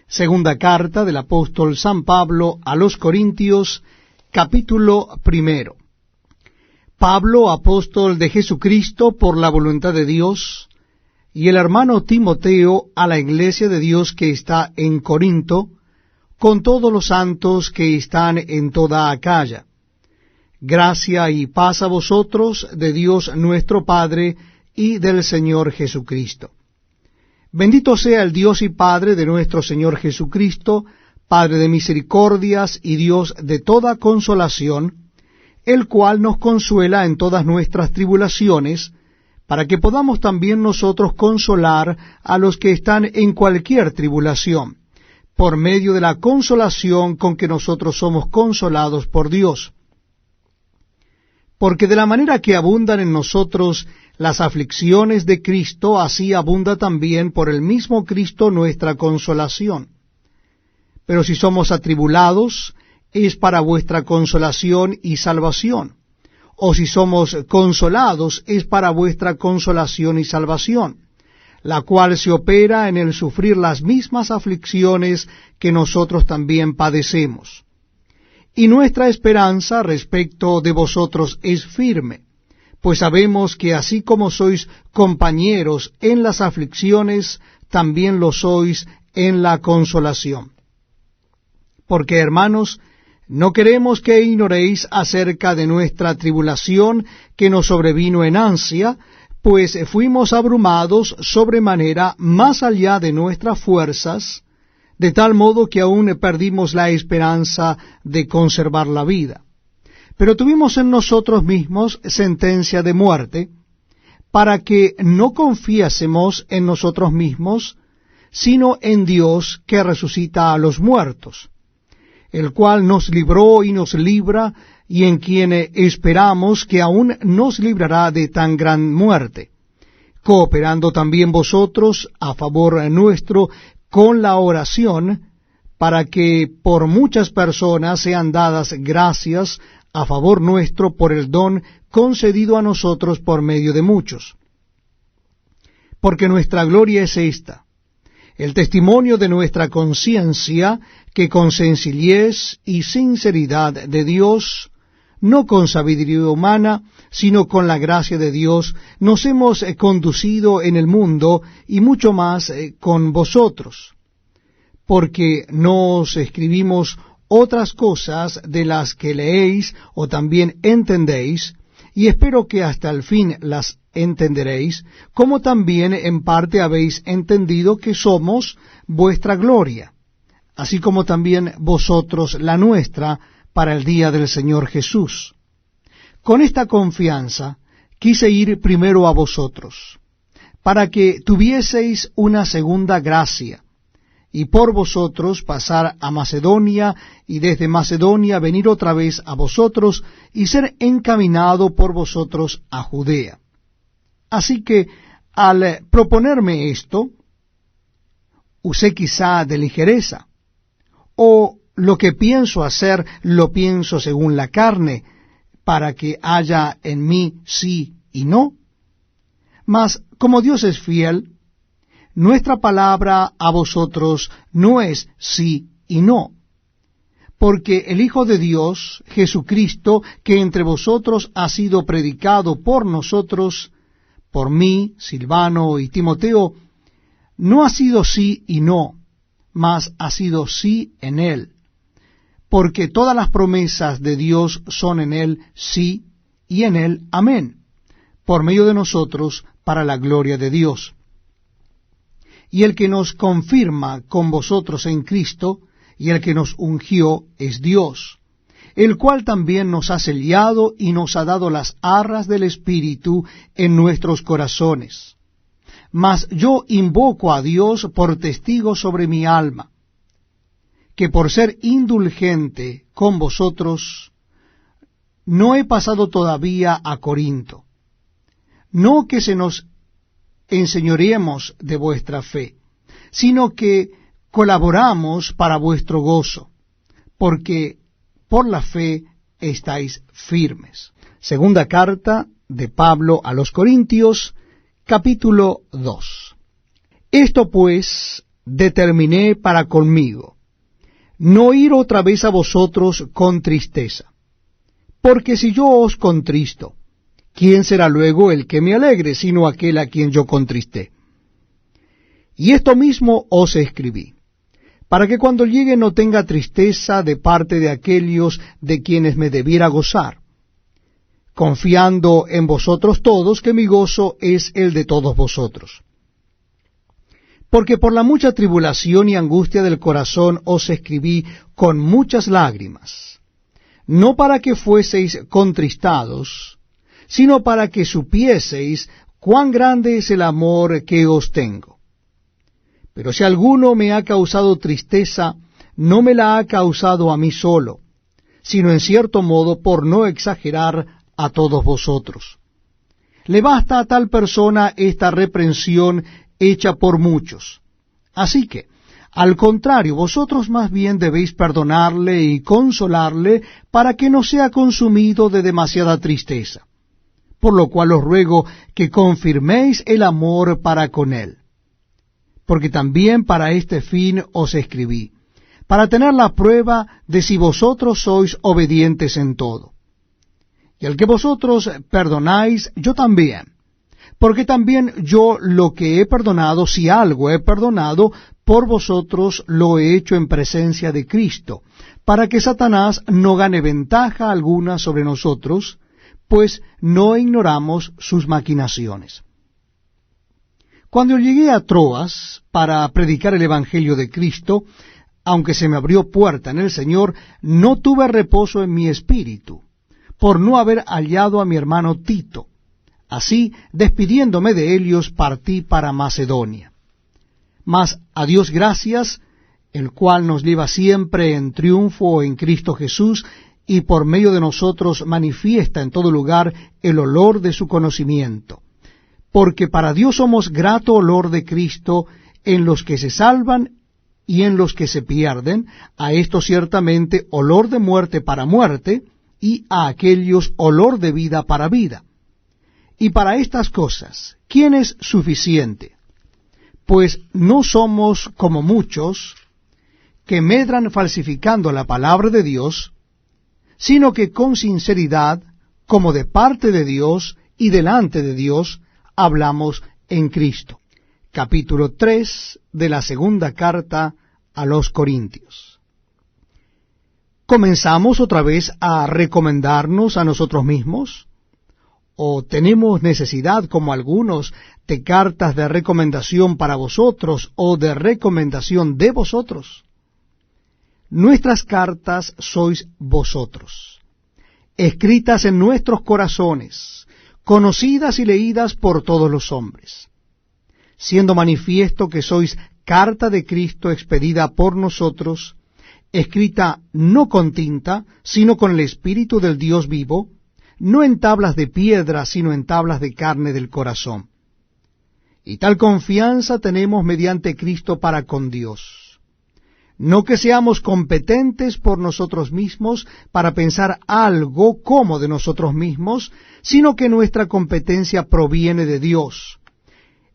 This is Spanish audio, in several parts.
Segunda carta del apóstol San Pablo a los Corintios, capítulo 1. Pablo, apóstol de Jesucristo por la voluntad de Dios, y el hermano Timoteo a la iglesia de Dios que está en Corinto, con todos los santos que están en toda Acaya. Gracia y paz a vosotros de Dios nuestro Padre y del Señor Jesucristo. Bendito sea el Dios y Padre de nuestro Señor Jesucristo, Padre de misericordias y Dios de toda consolación, el cual nos consuela en todas nuestras tribulaciones, para que podamos también nosotros consolar a los que están en cualquier tribulación, por medio de la consolación con que nosotros somos consolados por Dios. Porque de la manera que abundan en nosotros las aflicciones de Cristo, así abunda también por el mismo Cristo nuestra consolación. Pero si somos atribulados, es para vuestra consolación y salvación. O si somos consolados, es para vuestra consolación y salvación, la cual se opera en el sufrir las mismas aflicciones que nosotros también padecemos. Y nuestra esperanza respecto de vosotros es firme, pues sabemos que así como sois compañeros en las aflicciones, también lo sois en la consolación. Porque, hermanos, no queremos que ignoréis acerca de nuestra tribulación que nos sobrevino en ansia, pues fuimos abrumados sobremanera más allá de nuestras fuerzas, de tal modo que aún perdimos la esperanza de conservar la vida. Pero tuvimos en nosotros mismos sentencia de muerte, para que no confiásemos en nosotros mismos, sino en Dios que resucita a los muertos, el cual nos libró y nos libra, y en quien esperamos que aún nos librará de tan gran muerte, cooperando también vosotros a favor nuestro con la oración, para que por muchas personas sean dadas gracias a favor nuestro por el don concedido a nosotros por medio de muchos. Porque nuestra gloria es esta, el testimonio de nuestra conciencia, que con sencillez y sinceridad de Dios, no con sabiduría humana, sino con la gracia de Dios, nos hemos conducido en el mundo, y mucho más con vosotros. Porque no os escribimos otras cosas de las que leéis o también entendéis, y espero que hasta el fin las entenderéis, como también en parte habéis entendido que somos vuestra gloria, así como también vosotros la nuestra, para el día del Señor Jesús. Con esta confianza quise ir primero a vosotros, para que tuvieseis una segunda gracia, y por vosotros pasar a Macedonia, y desde Macedonia venir otra vez a vosotros, y ser encaminado por vosotros a Judea. Así que, al proponerme esto, usé quizá de ligereza, o lo que pienso hacer, lo pienso según la carne, para que haya en mí sí y no. Mas, como Dios es fiel, nuestra palabra a vosotros no es sí y no, porque el Hijo de Dios, Jesucristo, que entre vosotros ha sido predicado por nosotros, por mí, Silvano y Timoteo, no ha sido sí y no, mas ha sido sí en él, porque todas las promesas de Dios son en él sí y en él amén, por medio de nosotros para la gloria de Dios. Y el que nos confirma con vosotros en Cristo, y el que nos ungió es Dios, el cual también nos ha sellado y nos ha dado las arras del Espíritu en nuestros corazones. Mas yo invoco a Dios por testigo sobre mi alma, que por ser indulgente con vosotros, no he pasado todavía a Corinto, no que se nos enseñoreemos de vuestra fe, sino que colaboramos para vuestro gozo, porque por la fe estáis firmes. Segunda carta de Pablo a los Corintios, capítulo 2. Esto pues determiné para conmigo no ir otra vez a vosotros con tristeza. Porque si yo os contristo, ¿quién será luego el que me alegre, sino aquel a quien yo contristé? Y esto mismo os escribí, para que cuando llegue no tenga tristeza de parte de aquellos de quienes me debiera gozar, confiando en vosotros todos, que mi gozo es el de todos vosotros. Porque por la mucha tribulación y angustia del corazón os escribí con muchas lágrimas, no para que fueseis contristados, sino para que supieseis cuán grande es el amor que os tengo. Pero si alguno me ha causado tristeza, no me la ha causado a mí solo, sino en cierto modo, por no exagerar, a todos vosotros. Le basta a tal persona esta reprensión hecha por muchos. Así que, al contrario, vosotros más bien debéis perdonarle y consolarle, para que no sea consumido de demasiada tristeza. Por lo cual os ruego que confirméis el amor para con él. Porque también para este fin os escribí, para tener la prueba de si vosotros sois obedientes en todo. Y al que vosotros perdonáis, yo también. Porque también yo lo que he perdonado, si algo he perdonado, por vosotros lo he hecho en presencia de Cristo, para que Satanás no gane ventaja alguna sobre nosotros, pues no ignoramos sus maquinaciones. Cuando llegué a Troas para predicar el Evangelio de Cristo, aunque se me abrió puerta en el Señor, no tuve reposo en mi espíritu, por no haber hallado a mi hermano Tito. Así, despidiéndome de ellos, partí para Macedonia. Mas a Dios gracias, el cual nos lleva siempre en triunfo en Cristo Jesús, y por medio de nosotros manifiesta en todo lugar el olor de su conocimiento. Porque para Dios somos grato olor de Cristo en los que se salvan y en los que se pierden, a esto ciertamente olor de muerte para muerte, y a aquellos olor de vida para vida. Y para estas cosas, ¿quién es suficiente? Pues no somos como muchos que medran falsificando la palabra de Dios, sino que con sinceridad, como de parte de Dios y delante de Dios, hablamos en Cristo. Capítulo 3 de la segunda carta a los Corintios. ¿Comenzamos otra vez a recomendarnos a nosotros mismos? ¿O tenemos necesidad, como algunos, de cartas de recomendación para vosotros o de recomendación de vosotros? Nuestras cartas sois vosotros, escritas en nuestros corazones, conocidas y leídas por todos los hombres, siendo manifiesto que sois carta de Cristo expedida por nosotros, escrita no con tinta, sino con el Espíritu del Dios vivo, no en tablas de piedra, sino en tablas de carne del corazón. Y tal confianza tenemos mediante Cristo para con Dios. No que seamos competentes por nosotros mismos para pensar algo como de nosotros mismos, sino que nuestra competencia proviene de Dios,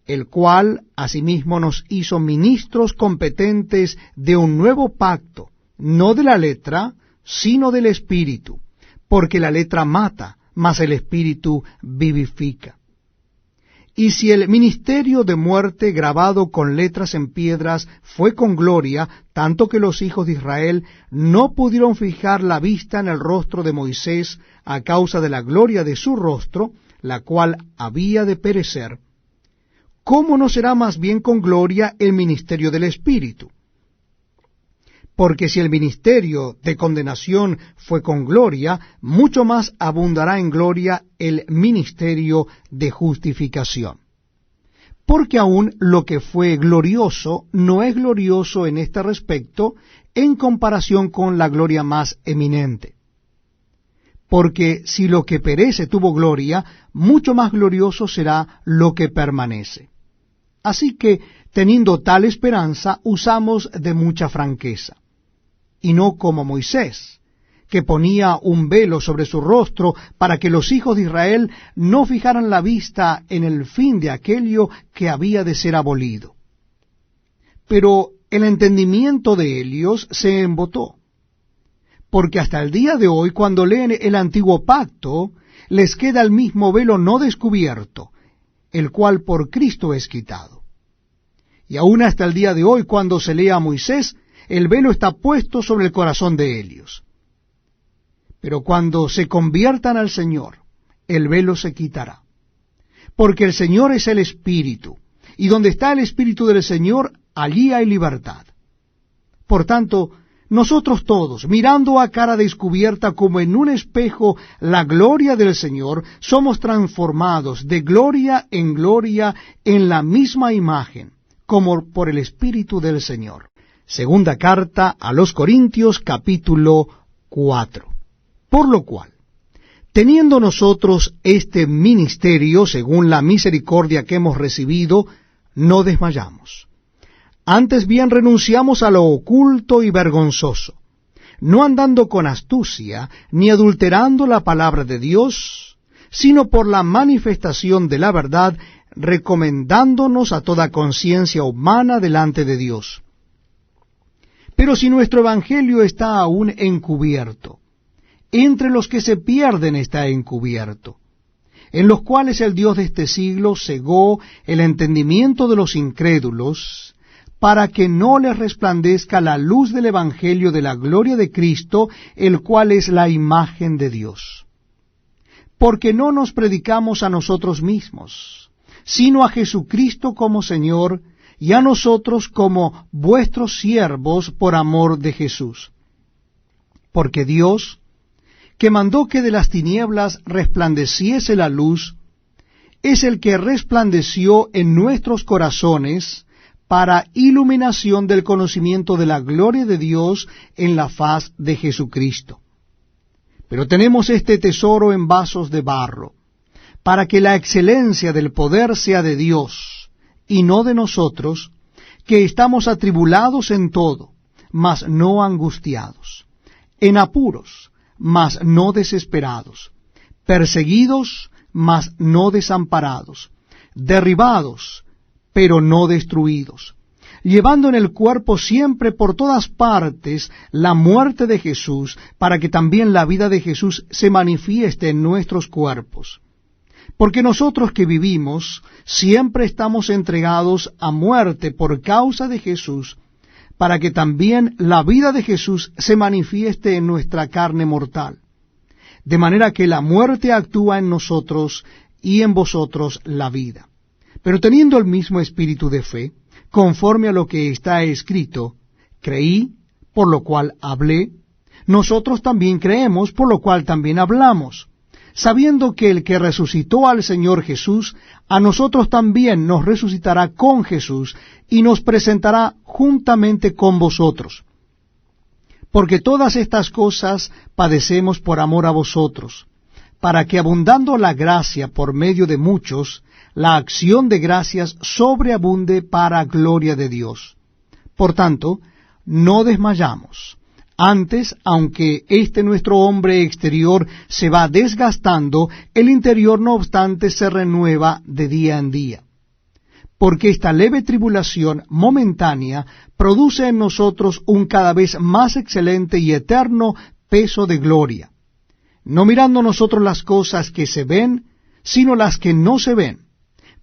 el cual asimismo nos hizo ministros competentes de un nuevo pacto, no de la letra, sino del Espíritu, porque la letra mata, mas el Espíritu vivifica. Y si el ministerio de muerte grabado con letras en piedras fue con gloria, tanto que los hijos de Israel no pudieron fijar la vista en el rostro de Moisés a causa de la gloria de su rostro, la cual había de perecer, ¿cómo no será más bien con gloria el ministerio del Espíritu? Porque si el ministerio de condenación fue con gloria, mucho más abundará en gloria el ministerio de justificación. Porque aún lo que fue glorioso no es glorioso en este respecto en comparación con la gloria más eminente. Porque si lo que perece tuvo gloria, mucho más glorioso será lo que permanece. Así que, teniendo tal esperanza, usamos de mucha franqueza. Y no como Moisés, que ponía un velo sobre su rostro para que los hijos de Israel no fijaran la vista en el fin de aquello que había de ser abolido. pero el entendimiento de ellos se embotó, porque hasta el día de hoy, cuando leen el antiguo pacto, les queda el mismo velo no descubierto, el cual por Cristo es quitado. Y aún hasta el día de hoy, cuando se lee a Moisés, el velo está puesto sobre el corazón de ellos. Pero cuando se conviertan al Señor, el velo se quitará. Porque el Señor es el Espíritu, y donde está el Espíritu del Señor, allí hay libertad. Por tanto, nosotros todos, mirando a cara descubierta como en un espejo la gloria del Señor, somos transformados de gloria en la misma imagen, como por el Espíritu del Señor. Segunda carta a los Corintios, capítulo 4. Por lo cual, teniendo nosotros este ministerio, según la misericordia que hemos recibido, no desmayamos. Antes bien renunciamos a lo oculto y vergonzoso, no andando con astucia, ni adulterando la palabra de Dios, sino por la manifestación de la verdad, recomendándonos a toda conciencia humana delante de Dios. Pero si nuestro evangelio está aún encubierto, entre los que se pierden está encubierto, en los cuales el Dios de este siglo cegó el entendimiento de los incrédulos, para que no les resplandezca la luz del evangelio de la gloria de Cristo, el cual es la imagen de Dios. Porque no nos predicamos a nosotros mismos, sino a Jesucristo como Señor, y a nosotros como vuestros siervos por amor de Jesús. Porque Dios, que mandó que de las tinieblas resplandeciese la luz, es el que resplandeció en nuestros corazones para iluminación del conocimiento de la gloria de Dios en la faz de Jesucristo. Pero tenemos este tesoro en vasos de barro, para que la excelencia del poder sea de Dios, y no de nosotros, que estamos atribulados en todo, mas no angustiados, en apuros, mas no desesperados, perseguidos, mas no desamparados, derribados, pero no destruidos, llevando en el cuerpo siempre por todas partes la muerte de Jesús, para que también la vida de Jesús se manifieste en nuestros cuerpos. Porque nosotros que vivimos siempre estamos entregados a muerte por causa de Jesús, para que también la vida de Jesús se manifieste en nuestra carne mortal. De manera que la muerte actúa en nosotros y en vosotros la vida. Pero teniendo el mismo espíritu de fe, conforme a lo que está escrito, creí, por lo cual hablé, nosotros también creemos, por lo cual también hablamos, sabiendo que el que resucitó al Señor Jesús, a nosotros también nos resucitará con Jesús, y nos presentará juntamente con vosotros. Porque todas estas cosas padecemos por amor a vosotros, para que abundando la gracia por medio de muchos, la acción de gracias sobreabunde para gloria de Dios. Por tanto, no desmayamos. Antes, aunque este nuestro hombre exterior se va desgastando, el interior no obstante se renueva de día en día. Porque esta leve tribulación momentánea produce en nosotros un cada vez más excelente y eterno peso de gloria, no mirando nosotros las cosas que se ven, sino las que no se ven,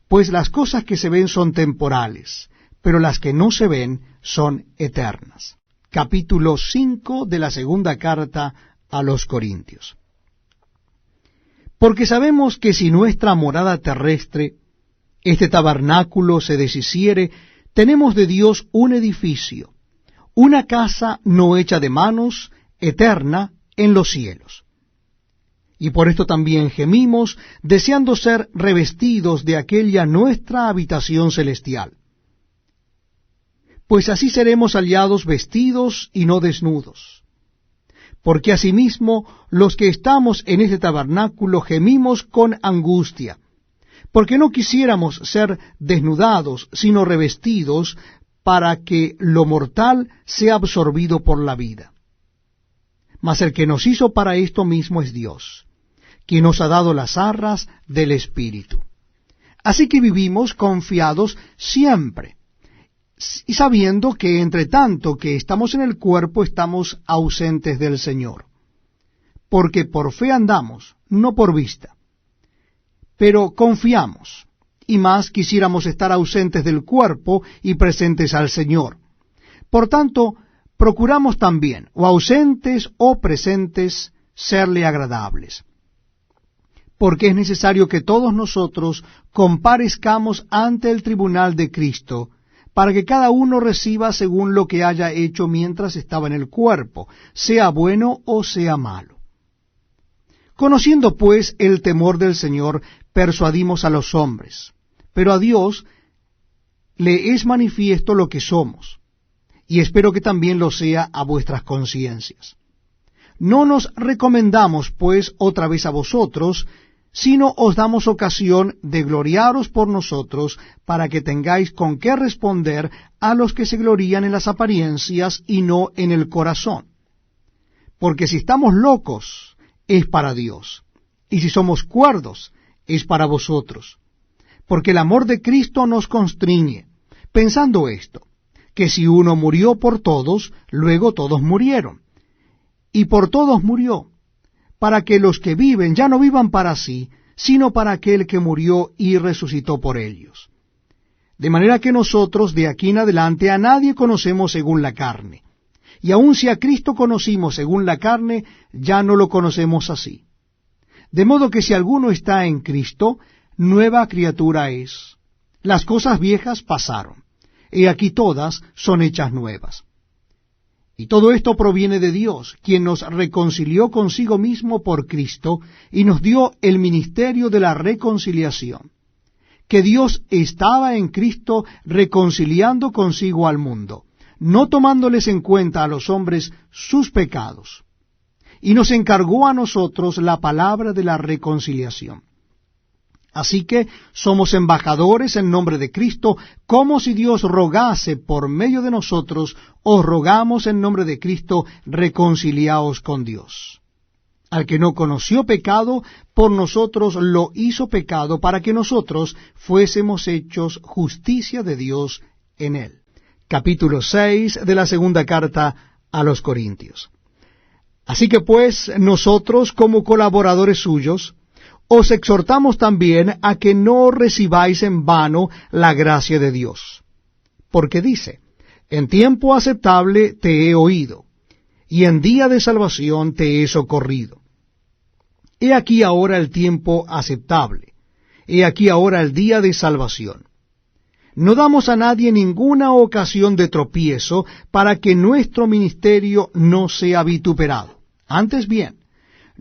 pues las cosas que se ven son temporales, pero las que no se ven son eternas. Capítulo 5 de la segunda carta a los Corintios. Porque sabemos que si nuestra morada terrestre, este tabernáculo, se deshiciere, tenemos de Dios un edificio, una casa no hecha de manos, eterna en los cielos. Y por esto también gemimos, deseando ser revestidos de aquella nuestra habitación celestial. Pues así seremos hallados vestidos y no desnudos. Porque asimismo los que estamos en este tabernáculo gemimos con angustia, porque no quisiéramos ser desnudados, sino revestidos, para que lo mortal sea absorbido por la vida. Mas el que nos hizo para esto mismo es Dios, quien nos ha dado las arras del Espíritu. Así que vivimos confiados siempre, y sabiendo que entre tanto que estamos en el cuerpo estamos ausentes del Señor. Porque por fe andamos, no por vista. Pero confiamos, y más quisiéramos estar ausentes del cuerpo y presentes al Señor. Por tanto, procuramos también, o ausentes o presentes, serle agradables. Porque es necesario que todos nosotros comparezcamos ante el tribunal de Cristo, para que cada uno reciba según lo que haya hecho mientras estaba en el cuerpo, sea bueno o sea malo. Conociendo pues el temor del Señor, persuadimos a los hombres, pero a Dios le es manifiesto lo que somos, y espero que también lo sea a vuestras conciencias. No nos recomendamos pues otra vez a vosotros, sino os damos ocasión de gloriaros por nosotros, para que tengáis con qué responder a los que se glorían en las apariencias y no en el corazón. Porque si estamos locos, es para Dios, y si somos cuerdos, es para vosotros. Porque el amor de Cristo nos constriñe, pensando esto, que si uno murió por todos, luego todos murieron. Y por todos murió, para que los que viven ya no vivan para sí, sino para aquel que murió y resucitó por ellos. De manera que nosotros de aquí en adelante a nadie conocemos según la carne. Y aun si a Cristo conocimos según la carne, ya no lo conocemos así. De modo que si alguno está en Cristo, nueva criatura es. Las cosas viejas pasaron, y aquí todas son hechas nuevas. Y todo esto proviene de Dios, quien nos reconcilió consigo mismo por Cristo, y nos dio el ministerio de la reconciliación. Que Dios estaba en Cristo reconciliando consigo al mundo, no tomándoles en cuenta a los hombres sus pecados, y nos encargó a nosotros la palabra de la reconciliación. Así que somos embajadores en nombre de Cristo, como si Dios rogase por medio de nosotros, os rogamos en nombre de Cristo, reconciliaos con Dios. Al que no conoció pecado, por nosotros lo hizo pecado, para que nosotros fuésemos hechos justicia de Dios en él. Capítulo 6 de la segunda carta a los Corintios. Así que pues, nosotros como colaboradores suyos, os exhortamos también a que no recibáis en vano la gracia de Dios. Porque dice, en tiempo aceptable te he oído, y en día de salvación te he socorrido. He aquí ahora el tiempo aceptable, he aquí ahora el día de salvación. No damos a nadie ninguna ocasión de tropiezo para que nuestro ministerio no sea vituperado. Antes bien,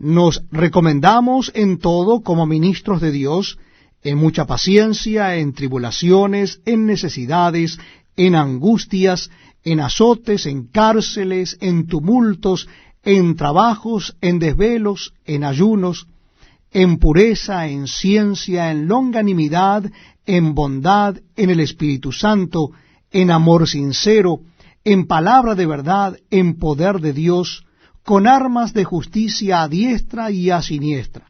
nos recomendamos en todo como ministros de Dios, en mucha paciencia, en tribulaciones, en necesidades, en angustias, en azotes, en cárceles, en tumultos, en trabajos, en desvelos, en ayunos, en pureza, en ciencia, en longanimidad, en bondad, en el Espíritu Santo, en amor sincero, en palabra de verdad, en poder de Dios, con armas de justicia a diestra y a siniestra,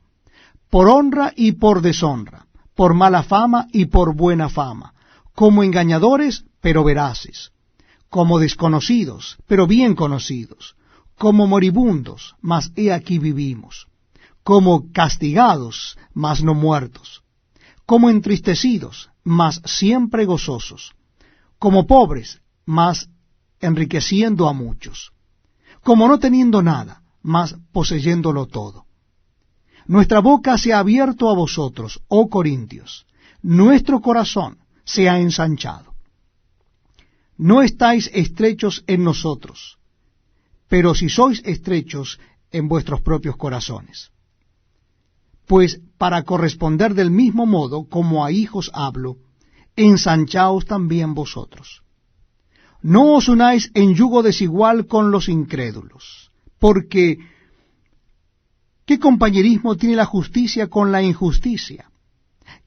por honra y por deshonra, por mala fama y por buena fama, como engañadores, pero veraces, como desconocidos, pero bien conocidos, como moribundos, mas he aquí vivimos, como castigados, mas no muertos, como entristecidos, mas siempre gozosos, como pobres, mas enriqueciendo a muchos, como no teniendo nada, mas poseyéndolo todo. Nuestra boca se ha abierto a vosotros, oh Corintios, nuestro corazón se ha ensanchado. No estáis estrechos en nosotros, pero si sois estrechos en vuestros propios corazones. Pues para corresponder del mismo modo como a hijos hablo, ensanchaos también vosotros. No os unáis en yugo desigual con los incrédulos, porque ¿qué compañerismo tiene la justicia con la injusticia?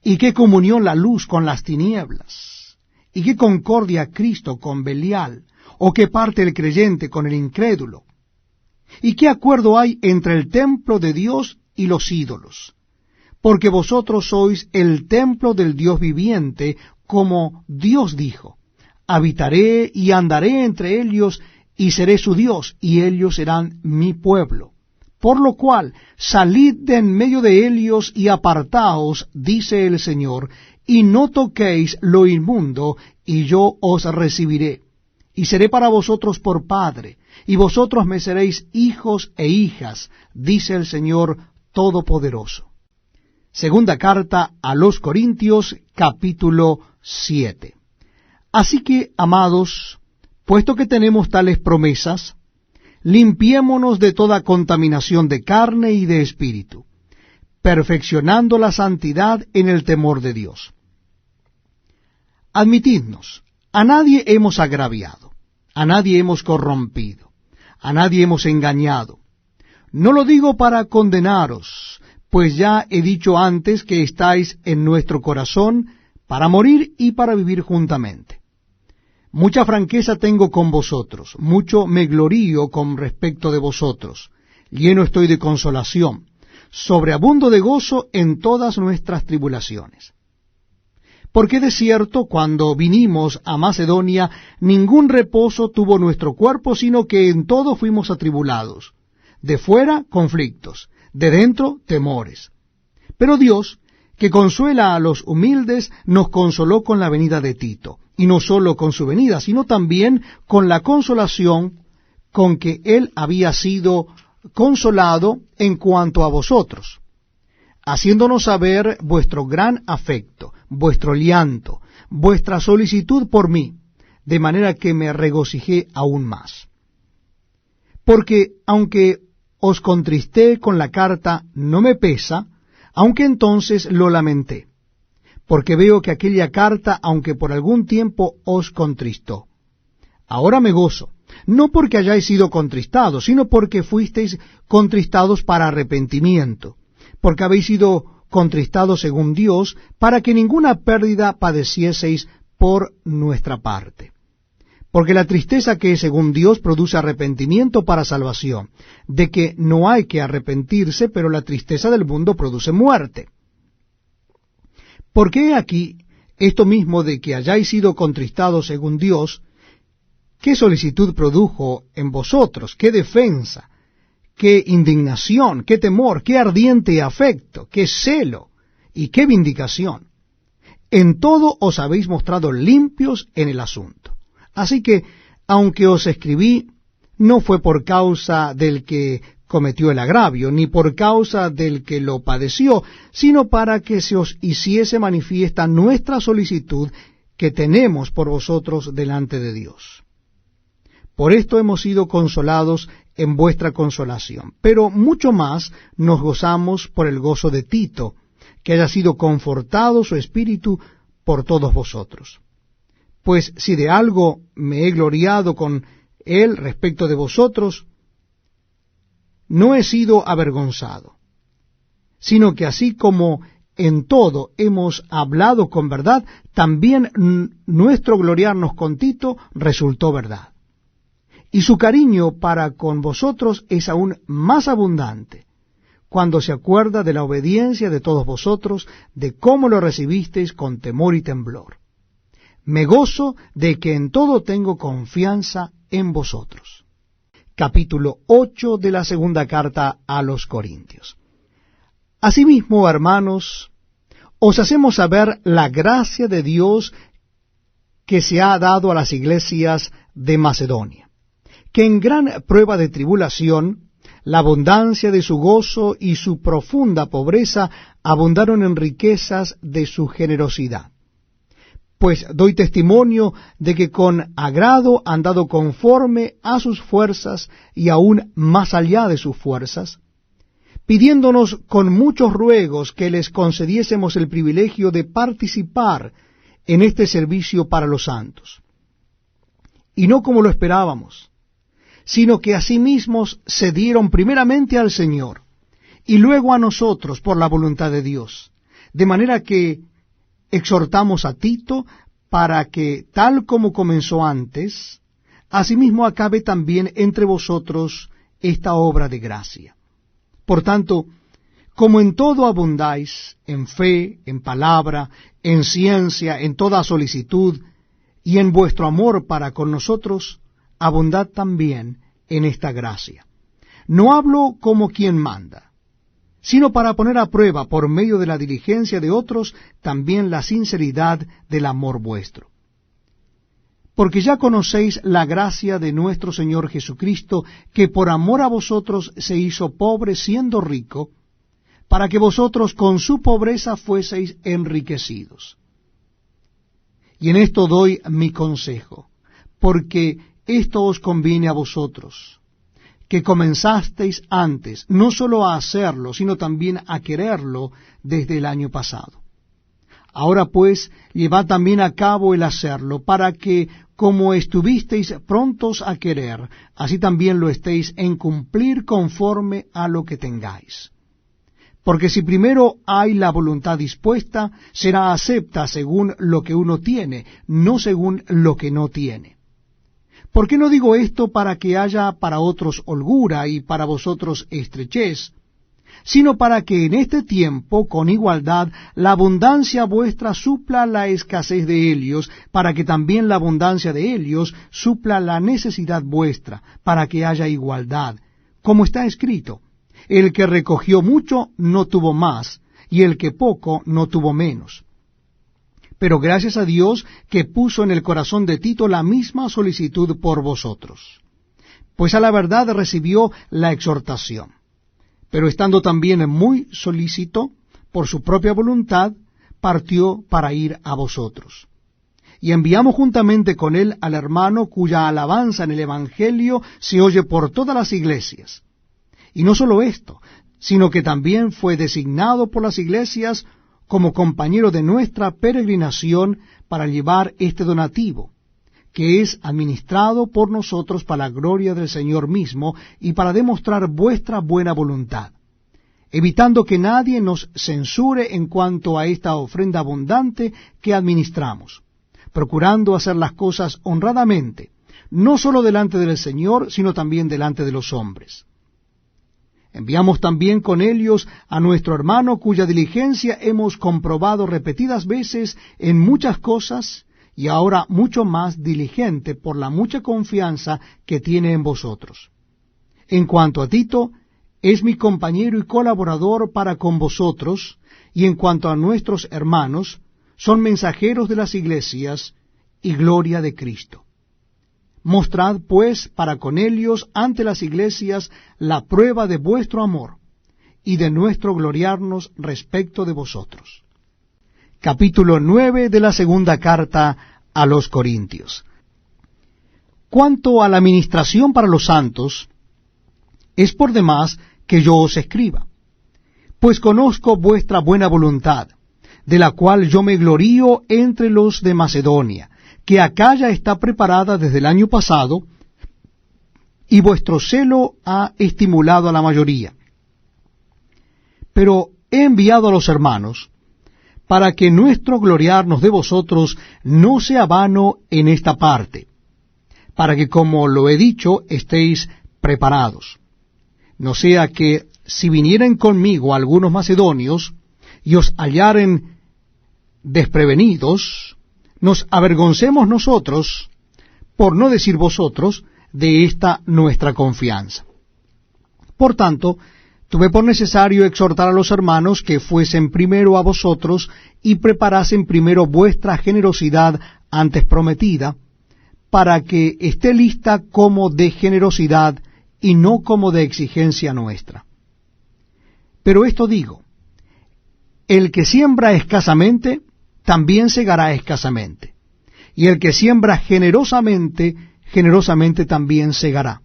¿Y qué comunión la luz con las tinieblas? ¿Y qué concordia Cristo con Belial? ¿O qué parte el creyente con el incrédulo? ¿Y qué acuerdo hay entre el templo de Dios y los ídolos? Porque vosotros sois el templo del Dios viviente, como Dios dijo, habitaré y andaré entre ellos, y seré su Dios, y ellos serán mi pueblo. Por lo cual, salid de en medio de ellos y apartaos, dice el Señor, y no toquéis lo inmundo, y yo os recibiré. Y seré para vosotros por padre, y vosotros me seréis hijos e hijas, dice el Señor Todopoderoso. Segunda carta a los Corintios, capítulo 7. Así que, amados, puesto que tenemos tales promesas, limpiémonos de toda contaminación de carne y de espíritu, perfeccionando la santidad en el temor de Dios. Admitidnos, a nadie hemos agraviado, a nadie hemos corrompido, a nadie hemos engañado. No lo digo para condenaros, pues ya he dicho antes que estáis en nuestro corazón para morir y para vivir juntamente. Mucha franqueza tengo con vosotros, mucho me glorío con respecto de vosotros, lleno estoy de consolación, sobreabundo de gozo en todas nuestras tribulaciones. Porque de cierto, cuando vinimos a Macedonia, ningún reposo tuvo nuestro cuerpo, sino que en todo fuimos atribulados. De fuera, conflictos, de dentro, temores. Pero Dios, que consuela a los humildes, nos consoló con la venida de Tito, y no sólo con su venida, sino también con la consolación con que él había sido consolado en cuanto a vosotros, haciéndonos saber vuestro gran afecto, vuestro llanto, vuestra solicitud por mí, de manera que me regocijé aún más. Porque aunque os contristé con la carta, no me pesa, aunque entonces lo lamenté, porque veo que aquella carta, aunque por algún tiempo os contristó, ahora me gozo, no porque hayáis sido contristados, sino porque fuisteis contristados para arrepentimiento, porque habéis sido contristados según Dios, para que ninguna pérdida padecieseis por nuestra parte. Porque la tristeza que es según Dios produce arrepentimiento para salvación, de que no hay que arrepentirse, pero la tristeza del mundo produce muerte. Porque he aquí esto mismo de que hayáis sido contristados según Dios, qué solicitud produjo en vosotros, qué defensa, qué indignación, qué temor, qué ardiente afecto, qué celo y qué vindicación. En todo os habéis mostrado limpios en el asunto. Así que, aunque os escribí, no fue por causa del que cometió el agravio, ni por causa del que lo padeció, sino para que se os hiciese manifiesta nuestra solicitud que tenemos por vosotros delante de Dios. Por esto hemos sido consolados en vuestra consolación, pero mucho más nos gozamos por el gozo de Tito, que haya sido confortado su espíritu por todos vosotros. Pues si de algo me he gloriado con él respecto de vosotros, no he sido avergonzado, sino que así como en todo hemos hablado con verdad, también nuestro gloriarnos con Tito resultó verdad. Y su cariño para con vosotros es aún más abundante, cuando se acuerda de la obediencia de todos vosotros, de cómo lo recibisteis con temor y temblor. Me gozo de que en todo tengo confianza en vosotros. Capítulo 8 de la segunda carta a los Corintios. Asimismo, hermanos, os hacemos saber la gracia de Dios que se ha dado a las iglesias de Macedonia, que en gran prueba de tribulación, la abundancia de su gozo y su profunda pobreza abundaron en riquezas de su generosidad. Pues doy testimonio de que con agrado han dado conforme a sus fuerzas y aún más allá de sus fuerzas, pidiéndonos con muchos ruegos que les concediésemos el privilegio de participar en este servicio para los santos. Y no como lo esperábamos, sino que asimismo se dieron primeramente al Señor y luego a nosotros por la voluntad de Dios, de manera que exhortamos a Tito para que, tal como comenzó antes, asimismo acabe también entre vosotros esta obra de gracia. Por tanto, como en todo abundáis, en fe, en palabra, en ciencia, en toda solicitud y en vuestro amor para con nosotros, abundad también en esta gracia. No hablo como quien manda, sino para poner a prueba por medio de la diligencia de otros también la sinceridad del amor vuestro. Porque ya conocéis la gracia de nuestro Señor Jesucristo, que por amor a vosotros se hizo pobre siendo rico, para que vosotros con su pobreza fueseis enriquecidos. Y en esto doy mi consejo, porque esto os conviene a vosotros, que comenzasteis antes, no sólo a hacerlo, sino también a quererlo desde el año pasado. Ahora pues, llevad también a cabo el hacerlo, para que, como estuvisteis prontos a querer, así también lo estéis en cumplir conforme a lo que tengáis. Porque si primero hay la voluntad dispuesta, será acepta según lo que uno tiene, no según lo que no tiene. ¿Por qué no digo esto para que haya para otros holgura y para vosotros estrechez, sino para que en este tiempo, con igualdad, la abundancia vuestra supla la escasez de ellos, para que también la abundancia de ellos supla la necesidad vuestra, para que haya igualdad, como está escrito? El que recogió mucho no tuvo más, y el que poco no tuvo menos. Pero gracias a Dios que puso en el corazón de Tito la misma solicitud por vosotros. Pues a la verdad recibió la exhortación, pero estando también muy solícito, por su propia voluntad, partió para ir a vosotros. Y enviamos juntamente con él al hermano cuya alabanza en el Evangelio se oye por todas las iglesias. Y no solo esto, sino que también fue designado por las iglesias como compañero de nuestra peregrinación para llevar este donativo, que es administrado por nosotros para la gloria del Señor mismo y para demostrar vuestra buena voluntad, evitando que nadie nos censure en cuanto a esta ofrenda abundante que administramos, procurando hacer las cosas honradamente, no solo delante del Señor, sino también delante de los hombres. Enviamos también con ellos a nuestro hermano, cuya diligencia hemos comprobado repetidas veces en muchas cosas, y ahora mucho más diligente por la mucha confianza que tiene en vosotros. En cuanto a Tito, es mi compañero y colaborador para con vosotros, y en cuanto a nuestros hermanos, son mensajeros de las iglesias y gloria de Cristo. Mostrad, pues, para con ellos ante las iglesias la prueba de vuestro amor y de nuestro gloriarnos respecto de vosotros. Capítulo 9 de la segunda carta a los Corintios. Cuanto a la ministración para los santos, es por demás que yo os escriba, pues conozco vuestra buena voluntad, de la cual yo me glorío entre los de Macedonia, que Acaya está preparada desde el año pasado, y vuestro celo ha estimulado a la mayoría. Pero he enviado a los hermanos, para que nuestro gloriarnos de vosotros no sea vano en esta parte, para que, como lo he dicho, estéis preparados. No sea que, si vinieren conmigo algunos macedonios, y os hallaren desprevenidos, nos avergoncemos nosotros, por no decir vosotros, de esta nuestra confianza. Por tanto, tuve por necesario exhortar a los hermanos que fuesen primero a vosotros y preparasen primero vuestra generosidad antes prometida, para que esté lista como de generosidad y no como de exigencia nuestra. Pero esto digo, el que siembra escasamente, también segará escasamente, y el que siembra generosamente, generosamente también segará.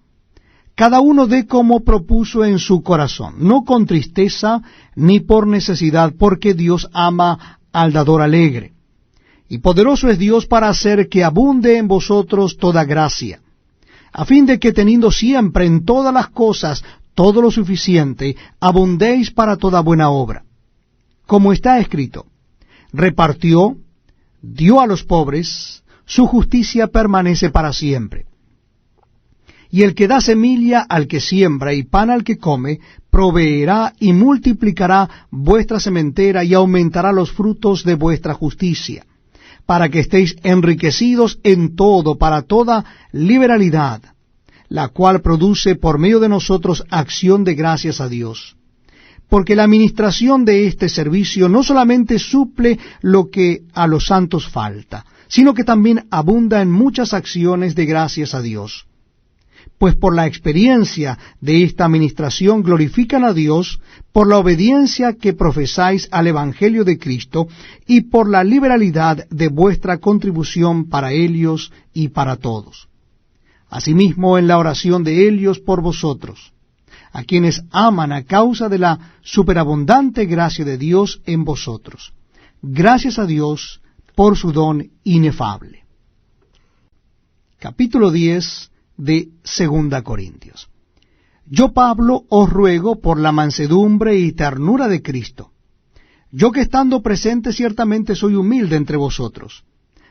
Cada uno dé como propuso en su corazón, no con tristeza ni por necesidad, porque Dios ama al dador alegre. Y poderoso es Dios para hacer que abunde en vosotros toda gracia, a fin de que teniendo siempre en todas las cosas todo lo suficiente, abundéis para toda buena obra. Como está escrito, repartió, dio a los pobres, su justicia permanece para siempre. Y el que da semilla al que siembra y pan al que come, proveerá y multiplicará vuestra sementera y aumentará los frutos de vuestra justicia, para que estéis enriquecidos en todo, para toda liberalidad, la cual produce por medio de nosotros acción de gracias a Dios. Porque la administración de este servicio no solamente suple lo que a los santos falta, sino que también abunda en muchas acciones de gracias a Dios. Pues por la experiencia de esta administración glorifican a Dios por la obediencia que profesáis al Evangelio de Cristo y por la liberalidad de vuestra contribución para ellos y para todos. Asimismo en la oración de ellos por vosotros, a quienes aman a causa de la superabundante gracia de Dios en vosotros. Gracias a Dios por su don inefable. Capítulo 10 de 2 Corintios. Yo, Pablo, os ruego por la mansedumbre y ternura de Cristo. Yo que estando presente ciertamente soy humilde entre vosotros,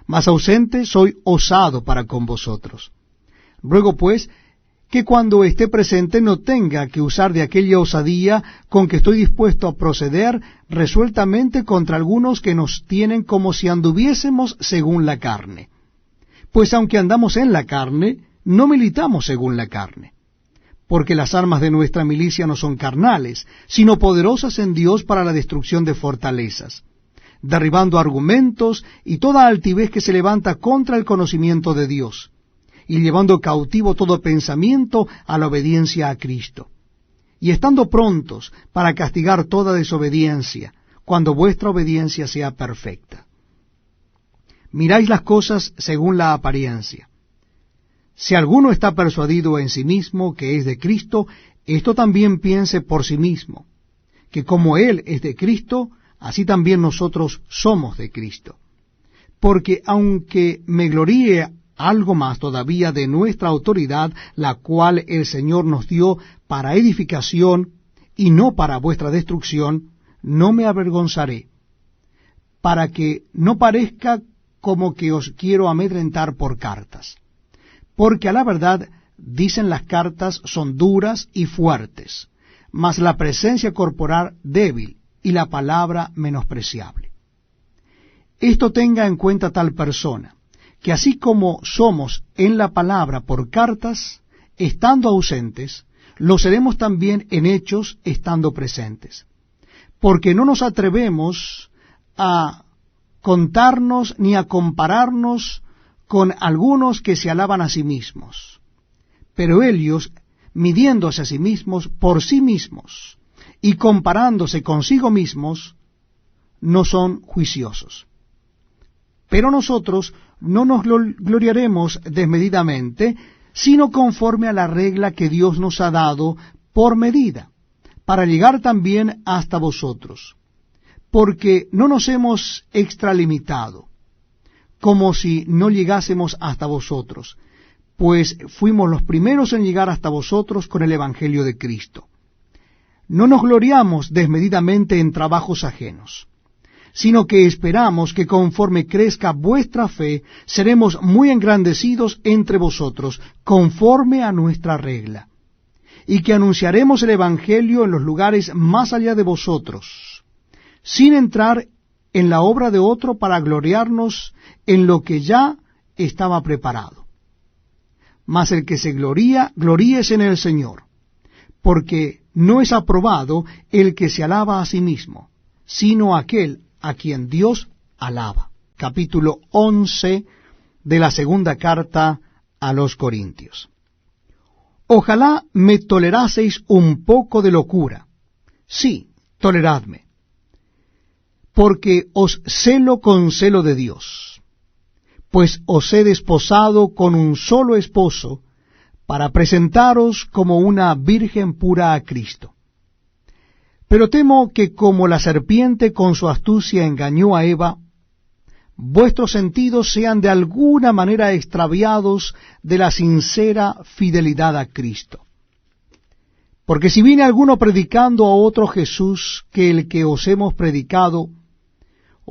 mas ausente soy osado para con vosotros. Ruego pues que cuando esté presente no tenga que usar de aquella osadía con que estoy dispuesto a proceder resueltamente contra algunos que nos tienen como si anduviésemos según la carne. Pues aunque andamos en la carne, no militamos según la carne. Porque las armas de nuestra milicia no son carnales, sino poderosas en Dios para la destrucción de fortalezas, derribando argumentos y toda altivez que se levanta contra el conocimiento de Dios, y llevando cautivo todo pensamiento a la obediencia a Cristo, y estando prontos para castigar toda desobediencia, cuando vuestra obediencia sea perfecta. Miráis las cosas según la apariencia. Si alguno está persuadido en sí mismo que es de Cristo, esto también piense por sí mismo, que como Él es de Cristo, así también nosotros somos de Cristo. Porque aunque me gloríe algo más todavía de nuestra autoridad, la cual el Señor nos dio para edificación y no para vuestra destrucción, no me avergonzaré, para que no parezca como que os quiero amedrentar por cartas. Porque a la verdad, dicen las cartas, son duras y fuertes, mas la presencia corporal débil y la palabra menospreciable. Esto tenga en cuenta tal persona, que así como somos en la palabra por cartas, estando ausentes, lo seremos también en hechos, estando presentes. Porque no nos atrevemos a contarnos ni a compararnos con algunos que se alaban a sí mismos. Pero ellos, midiéndose a sí mismos por sí mismos y comparándose consigo mismos, no son juiciosos. Pero nosotros no nos gloriaremos desmedidamente, sino conforme a la regla que Dios nos ha dado por medida, para llegar también hasta vosotros. Porque no nos hemos extralimitado, como si no llegásemos hasta vosotros, pues fuimos los primeros en llegar hasta vosotros con el Evangelio de Cristo. No nos gloriamos desmedidamente en trabajos ajenos, sino que esperamos que conforme crezca vuestra fe, seremos muy engrandecidos entre vosotros, conforme a nuestra regla, y que anunciaremos el Evangelio en los lugares más allá de vosotros, sin entrar en la obra de otro para gloriarnos en lo que ya estaba preparado. Mas el que se gloría, gloríese en el Señor, porque no es aprobado el que se alaba a sí mismo, sino aquel a quien Dios alaba. Capítulo 11 de la segunda carta a los Corintios. Ojalá me toleraseis un poco de locura. Sí, toleradme, porque os celo con celo de Dios, pues os he desposado con un solo esposo, para presentaros como una virgen pura a Cristo. Pero temo que como la serpiente con su astucia engañó a Eva, vuestros sentidos sean de alguna manera extraviados de la sincera fidelidad a Cristo. Porque si viene alguno predicando a otro Jesús que el que os hemos predicado,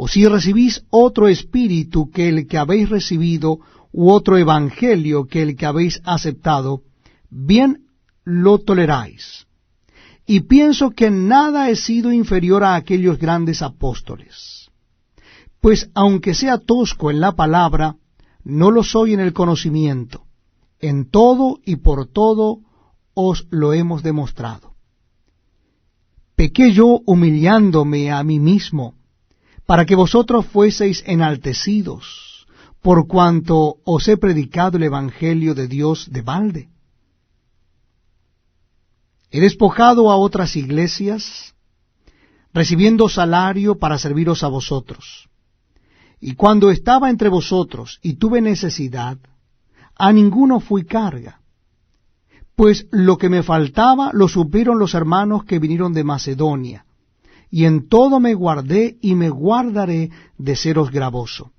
o si recibís otro espíritu que el que habéis recibido, u otro evangelio que el que habéis aceptado, bien lo toleráis. Y pienso que nada he sido inferior a aquellos grandes apóstoles. Pues aunque sea tosco en la palabra, no lo soy en el conocimiento. En todo y por todo os lo hemos demostrado. Pequé yo humillándome a mí mismo, para que vosotros fueseis enaltecidos, por cuanto os he predicado el Evangelio de Dios de balde. He despojado a otras iglesias, recibiendo salario para serviros a vosotros. Y cuando estaba entre vosotros y tuve necesidad, a ninguno fui carga, pues lo que me faltaba lo supieron los hermanos que vinieron de Macedonia, y en todo me guardé y me guardaré de seros gravoso.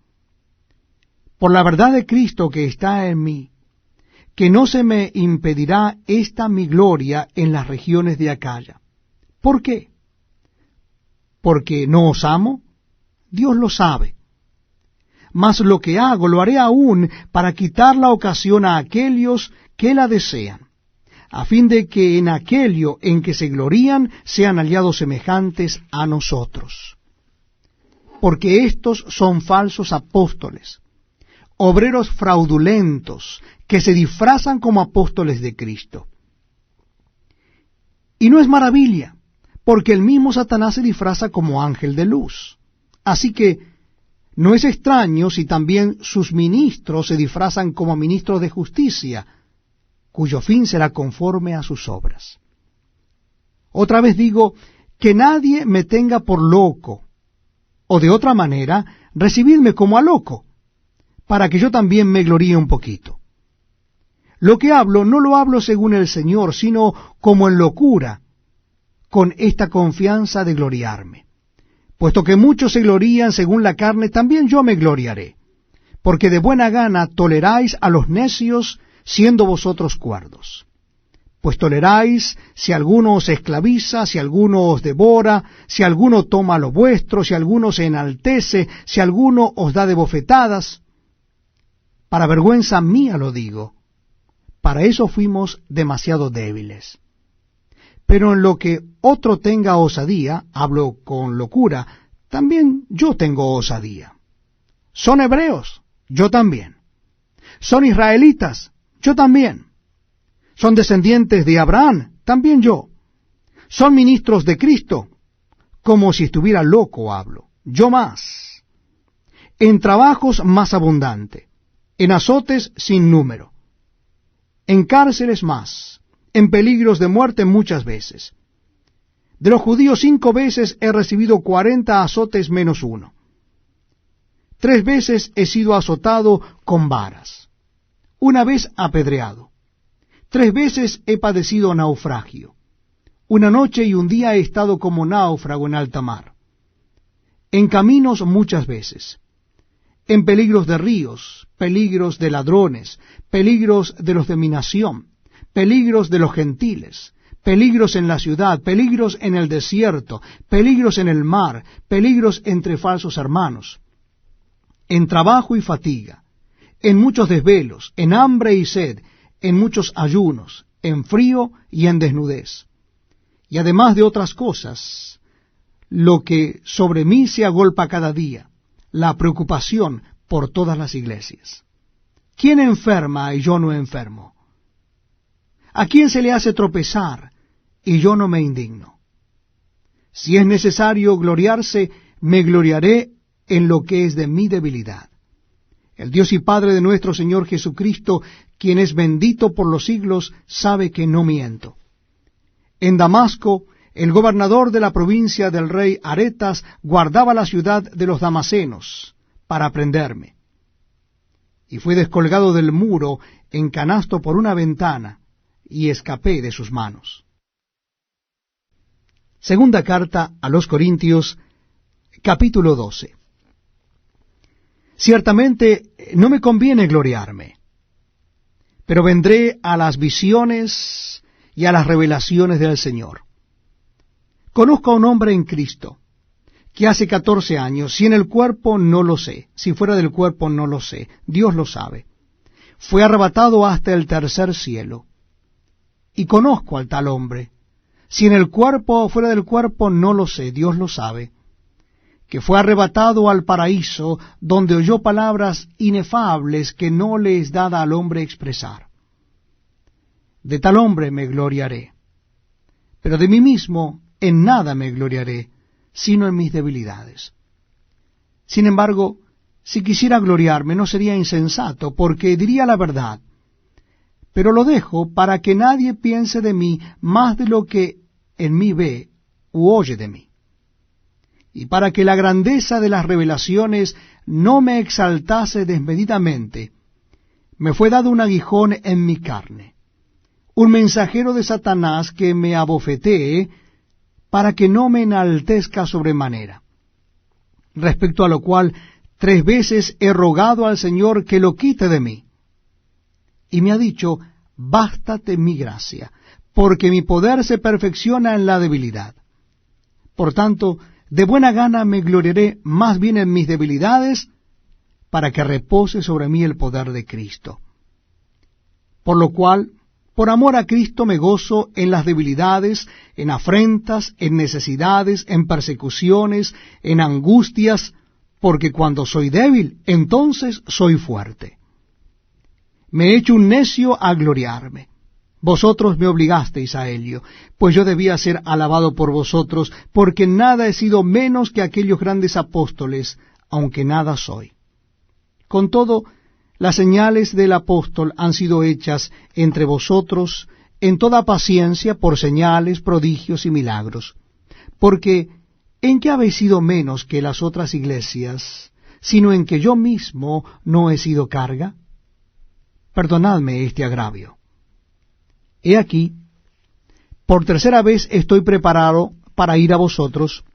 Por la verdad de Cristo que está en mí, que no se me impedirá esta mi gloria en las regiones de Acaya. ¿Por qué? ¿Porque no os amo? Dios lo sabe. Mas lo que hago lo haré aún para quitar la ocasión a aquellos que la desean, a fin de que en aquello en que se glorían sean hallados semejantes a nosotros. Porque estos son falsos apóstoles, obreros fraudulentos, que se disfrazan como apóstoles de Cristo. Y no es maravilla, porque el mismo Satanás se disfraza como ángel de luz. Así que no es extraño si también sus ministros se disfrazan como ministros de justicia, cuyo fin será conforme a sus obras. Otra vez digo, que nadie me tenga por loco, o de otra manera, recibidme como a loco, para que yo también me gloríe un poquito. Lo que hablo no lo hablo según el Señor, sino como en locura, con esta confianza de gloriarme. Puesto que muchos se glorían según la carne, también yo me gloriaré, porque de buena gana toleráis a los necios, siendo vosotros cuerdos. Pues toleráis si alguno os esclaviza, si alguno os devora, si alguno toma lo vuestro, si alguno se enaltece, si alguno os da de bofetadas. Para vergüenza mía lo digo, para eso fuimos demasiado débiles. Pero en lo que otro tenga osadía, hablo con locura, también yo tengo osadía. ¿Son hebreos? Yo también. ¿Son israelitas? Yo también. ¿Son descendientes de Abraham? También yo. ¿Son ministros de Cristo? Como si estuviera loco hablo. Yo más. En trabajos más abundante. En azotes sin número. En cárceles más. En peligros de muerte muchas veces. De los judíos 5 veces he recibido 40 azotes menos uno. 3 veces he sido azotado con varas. 1 vez apedreado. 3 veces he padecido naufragio. 1 noche y 1 día he estado como náufrago en alta mar. En caminos muchas veces. En peligros de ríos, peligros de ladrones, peligros de los de mi nación, peligros de los gentiles, peligros en la ciudad, peligros en el desierto, peligros en el mar, peligros entre falsos hermanos, en trabajo y fatiga, en muchos desvelos, en hambre y sed, en muchos ayunos, en frío y en desnudez. Y además de otras cosas, lo que sobre mí se agolpa cada día, la preocupación por todas las iglesias. ¿Quién enferma y yo no enfermo? ¿A quién se le hace tropezar y yo no me indigno? Si es necesario gloriarse, me gloriaré en lo que es de mi debilidad. El Dios y Padre de nuestro Señor Jesucristo, quien es bendito por los siglos, sabe que no miento. En Damasco, el gobernador de la provincia del rey Aretas guardaba la ciudad de los damasenos para prenderme. Y fui descolgado del muro en canasto por una ventana, y escapé de sus manos. Segunda carta a los Corintios, capítulo 12. Ciertamente no me conviene gloriarme, pero vendré a las visiones y a las revelaciones del Señor. Conozco a un hombre en Cristo, que hace 14 años, si en el cuerpo no lo sé, si fuera del cuerpo no lo sé, Dios lo sabe, fue arrebatado hasta el tercer cielo. Y conozco al tal hombre, si en el cuerpo o fuera del cuerpo no lo sé, Dios lo sabe, que fue arrebatado al paraíso, donde oyó palabras inefables que no le es dada al hombre expresar. De tal hombre me gloriaré, pero de mí mismo en nada me gloriaré, sino en mis debilidades. Sin embargo, si quisiera gloriarme no sería insensato, porque diría la verdad, pero lo dejo para que nadie piense de mí más de lo que en mí ve u oye de mí. Y para que la grandeza de las revelaciones no me exaltase desmedidamente, me fue dado un aguijón en mi carne, un mensajero de Satanás que me abofetee, para que no me enaltezca sobremanera. Respecto a lo cual 3 veces he rogado al Señor que lo quite de mí. Y me ha dicho, bástate mi gracia, porque mi poder se perfecciona en la debilidad. Por tanto, de buena gana me gloriaré más bien en mis debilidades, para que repose sobre mí el poder de Cristo. Por lo cual, por amor a Cristo me gozo en las debilidades, en afrentas, en necesidades, en persecuciones, en angustias, porque cuando soy débil, entonces soy fuerte. Me he hecho un necio a gloriarme. Vosotros me obligasteis a ello, pues yo debía ser alabado por vosotros, porque nada he sido menos que aquellos grandes apóstoles, aunque nada soy. Con todo, las señales del apóstol han sido hechas entre vosotros en toda paciencia por señales, prodigios y milagros. Porque, ¿en qué habéis sido menos que las otras iglesias, sino en que yo mismo no he sido carga? Perdonadme este agravio. He aquí, por 3ª vez estoy preparado para ir a vosotros,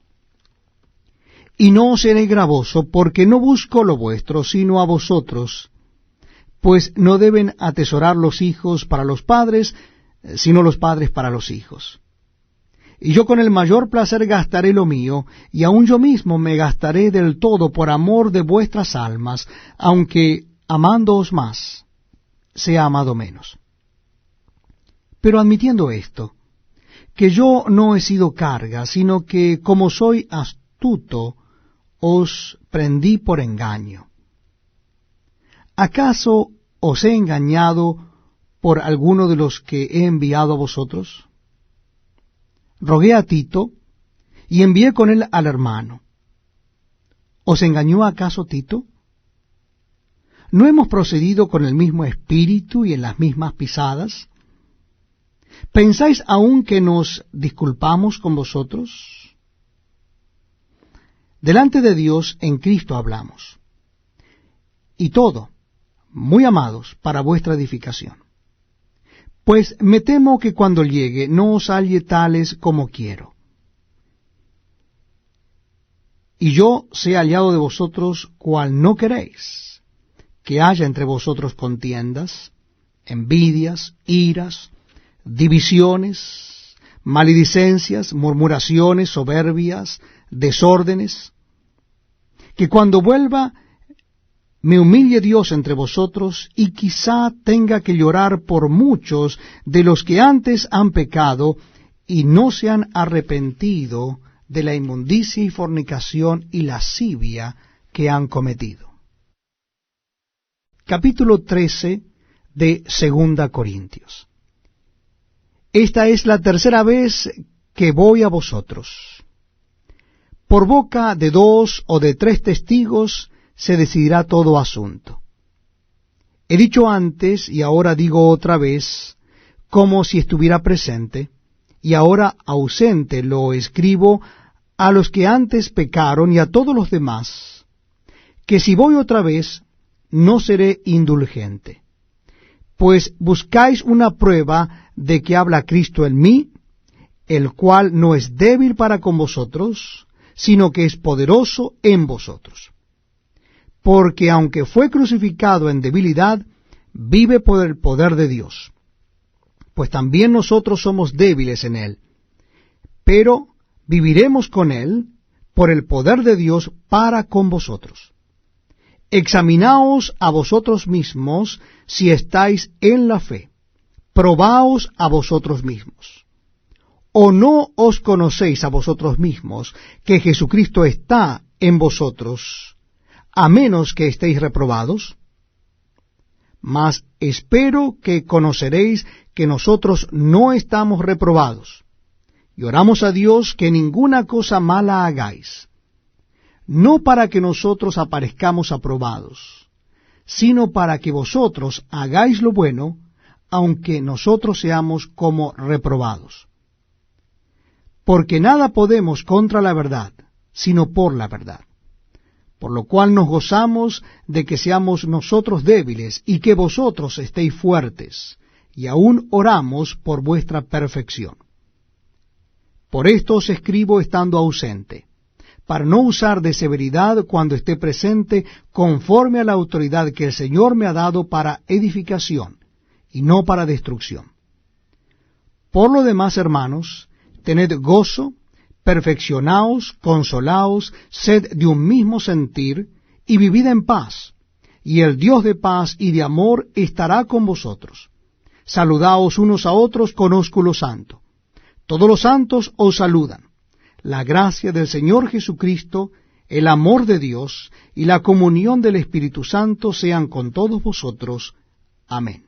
y no os seré gravoso, porque no busco lo vuestro, sino a vosotros, pues no deben atesorar los hijos para los padres, sino los padres para los hijos. Y yo con el mayor placer gastaré lo mío, y aun yo mismo me gastaré del todo por amor de vuestras almas, aunque amándoos más, sea amado menos. Pero admitiendo esto, que yo no he sido carga, sino que como soy astuto, os prendí por engaño. ¿Acaso os he engañado por alguno de los que he enviado a vosotros? Rogué a Tito, y envié con él al hermano. ¿Os engañó acaso Tito? ¿No hemos procedido con el mismo espíritu y en las mismas pisadas? ¿Pensáis aún que nos disculpamos con vosotros? Delante de Dios en Cristo hablamos, y todo, muy amados, para vuestra edificación. Pues me temo que cuando llegue no os halle tales como quiero. Y yo sea hallado de vosotros cual no queréis, que haya entre vosotros contiendas, envidias, iras, divisiones, maledicencias, murmuraciones, soberbias, desórdenes, que cuando vuelva me humille Dios entre vosotros, y quizá tenga que llorar por muchos de los que antes han pecado y no se han arrepentido de la inmundicia y fornicación y lascivia que han cometido. Capítulo 13 de 2 Corintios. Esta es la 3ª vez que voy a vosotros. Por boca de 2 o de 3 testigos se decidirá todo asunto. He dicho antes, y ahora digo otra vez, como si estuviera presente, y ahora ausente lo escribo a los que antes pecaron y a todos los demás, que si voy otra vez, no seré indulgente. Pues buscáis una prueba de que habla Cristo en mí, el cual no es débil para con vosotros, sino que es poderoso en vosotros. Porque aunque fue crucificado en debilidad, vive por el poder de Dios. Pues también nosotros somos débiles en él, pero viviremos con él por el poder de Dios para con vosotros. Examinaos a vosotros mismos si estáis en la fe. Probaos a vosotros mismos. ¿O no os conocéis a vosotros mismos que Jesucristo está en vosotros, a menos que estéis reprobados? Mas espero que conoceréis que nosotros no estamos reprobados, y oramos a Dios que ninguna cosa mala hagáis, no para que nosotros aparezcamos aprobados, sino para que vosotros hagáis lo bueno, aunque nosotros seamos como reprobados. Porque nada podemos contra la verdad, sino por la verdad. Por lo cual nos gozamos de que seamos nosotros débiles y que vosotros estéis fuertes, y aún oramos por vuestra perfección. Por esto os escribo estando ausente, para no usar de severidad cuando esté presente, conforme a la autoridad que el Señor me ha dado para edificación, y no para destrucción. Por lo demás, hermanos, tened gozo, perfeccionaos, consolaos, sed de un mismo sentir, y vivid en paz, y el Dios de paz y de amor estará con vosotros. Saludaos unos a otros con ósculo santo. Todos los santos os saludan. La gracia del Señor Jesucristo, el amor de Dios y la comunión del Espíritu Santo sean con todos vosotros. Amén.